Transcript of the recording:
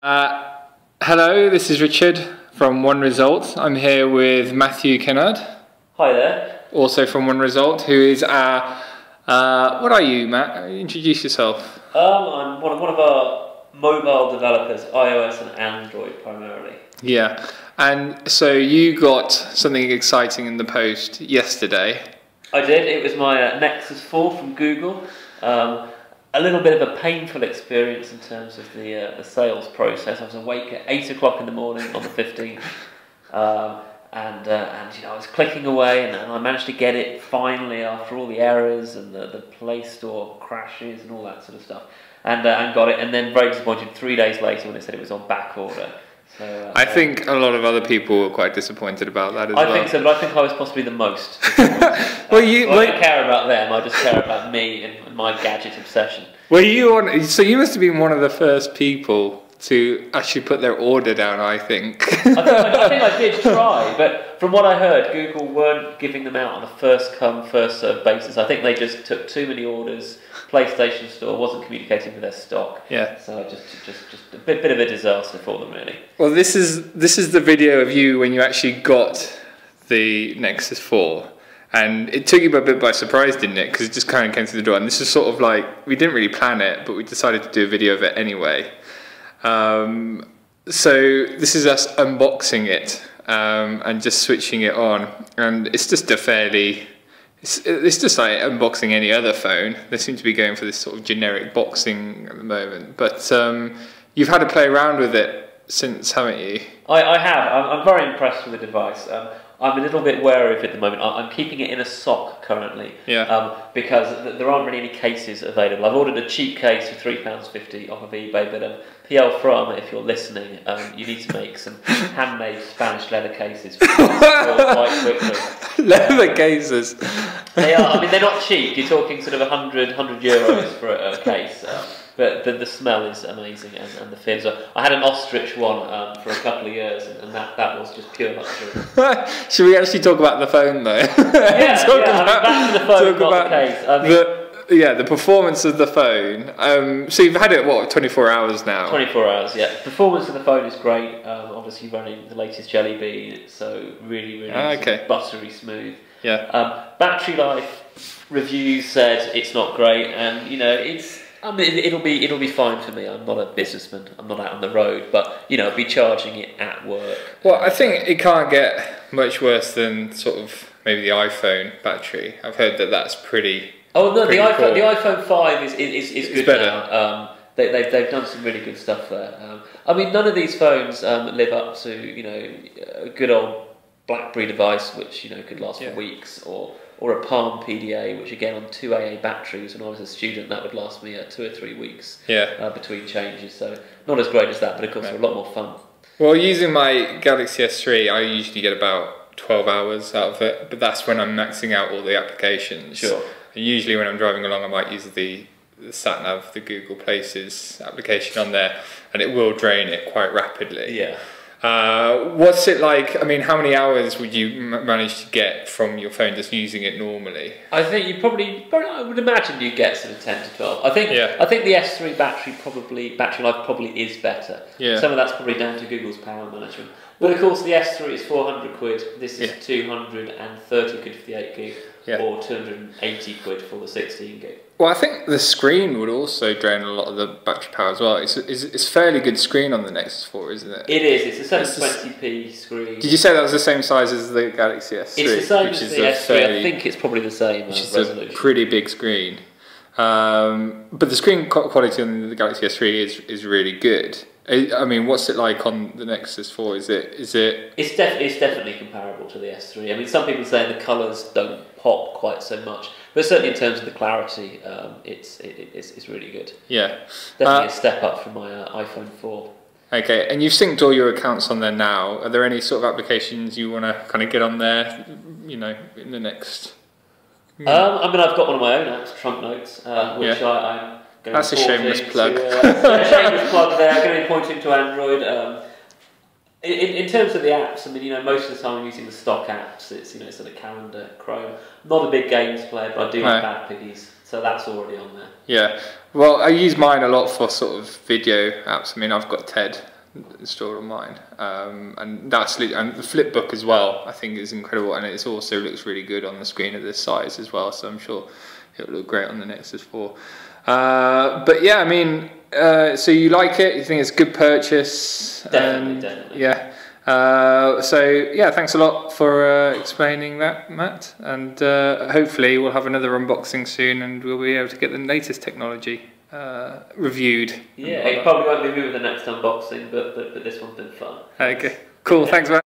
Hello, this is Richard from One Result. I'm here with Matthew Kennard. Hi there. Also from One Result, who is our... what are you, Matt? Introduce yourself. I'm one of our mobile developers, iOS and Android primarily. Yeah, and so you got something exciting in the post yesterday. I did. It was my Nexus 4 from Google. A little bit of a painful experience in terms of the sales process. I was awake at 8 o'clock in the morning on the 15th, and I was clicking away, and I managed to get it finally after all the errors and the Play Store crashes and all that sort of stuff, and got it. And then very disappointed 3 days later when it said it was on back order. So, I think a lot of other people were quite disappointed about that as well. I think so, but I think I was possibly the most. Well, I don't care about them. I just care about me and my gadget obsession. Well, so you must have been one of the first people to actually put their order down, I think. I think I did try, but from what I heard, Google weren't giving them out on a first come, first served basis. I think they just took too many orders. PlayStation Store wasn't communicating with their stock. Yeah. So just a bit of a disaster for them, really. Well, this is the video of you when you actually got the Nexus 4. And it took you a bit by surprise, didn't it? Because it just kind of came through the door. And this is sort of like, we didn't really plan it, but we decided to do a video of it anyway. So this is us unboxing it and just switching it on. And it's just a fairly... It's just like unboxing any other phone. They seem to be going for this sort of generic boxing at the moment. But you've had to play around with it since, haven't you? I have. I'm very impressed with the device. I'm a little bit wary of it at the moment. I'm keeping it in a sock currently, because there aren't really any cases available. I've ordered a cheap case for £3.50 off of eBay, but PL From, if you're listening, you need to make some handmade Spanish leather cases quite quickly. Leather cases? They are. I mean, they're not cheap. You're talking sort of 100 euros for a case. But the smell is amazing, and the fins are... I had an ostrich one for a couple of years, and that was just pure luxury. Should we actually talk about the phone, though? Back to the phone, not the case. The performance of the phone. So you've had it, what, 24 hours now? 24 hours, yeah. Performance of the phone is great. Obviously running the latest Jelly Bean, so really buttery smooth. Yeah. Battery life reviews said it's not great, and it'll be fine for me. I'm not a businessman. I'm not out on the road, but I'll be charging it at work. Well, I think it can't get much worse than sort of maybe the iPhone battery. I've heard that that's pretty. Oh no, the iPhone 5 is good better now. They've done some really good stuff there. I mean, none of these phones live up to a good old BlackBerry device, which could last for weeks, or a Palm PDA, which again on 2 AA batteries. When I was a student, that would last me 2 or 3 weeks between changes. So not as great as that, but of course they're a lot more fun. Well, using my Galaxy S3, I usually get about 12 hours out of it, but that's when I'm maxing out all the applications. Sure. And usually when I'm driving along, I might use the sat-nav, the Google Places application on there, and it will drain it quite rapidly. Yeah. What's it like? I mean, how many hours would you manage to get from your phone just using it normally? I think you probably I would imagine you get sort of 10 to 12. I think the S3 battery life probably is better. Yeah. Some of that's probably down to Google's power management. But of course the S3 is 400 quid. This is 230 quid for the 8 gig, or 280 quid for the 16 gig. Well, I think the screen would also drain a lot of the battery power as well. It's fairly good screen on the Nexus 4, isn't it? It is. It's a 720p screen. Did you say that was the same size as the Galaxy S3? It's the same as the S3. I think it's probably the same resolution. It's a pretty big screen. But the screen quality on the Galaxy S3 is really good. I mean, what's it like on the Nexus 4? Is it? It's definitely comparable to the S3. I mean, some people say the colours don't pop quite so much, but certainly in terms of the clarity, it's really good. Yeah, definitely a step up from my iPhone 4. Okay, and you've synced all your accounts on there now. Are there any sort of applications you want to kind of get on there? In the next. I mean, I've got one of my own apps, Trunk Notes, which I'm. That's a shameless plug. A shameless plug there. I'm going to be pointing to Android. In terms of the apps, I mean, most of the time I'm using the stock apps. It's sort of calendar, Chrome. Not a big games player, but I do like Bad Piggies. So So that's already on there. Yeah. Well, I use mine a lot for sort of video apps. I mean, I've got TED installed on mine, and and the flipbook as well. I think is incredible, and it also looks really good on the screen of this size as well. So I'm sure it'll look great on the Nexus 4. But yeah, I mean, so you like it? You think it's a good purchase? Definitely. Yeah. So yeah, thanks a lot for explaining that, Matt, and hopefully we'll have another unboxing soon and we'll be able to get the latest technology reviewed. Yeah, it probably won't be me with the next unboxing, but this one's been fun. Okay, cool, thanks Matt.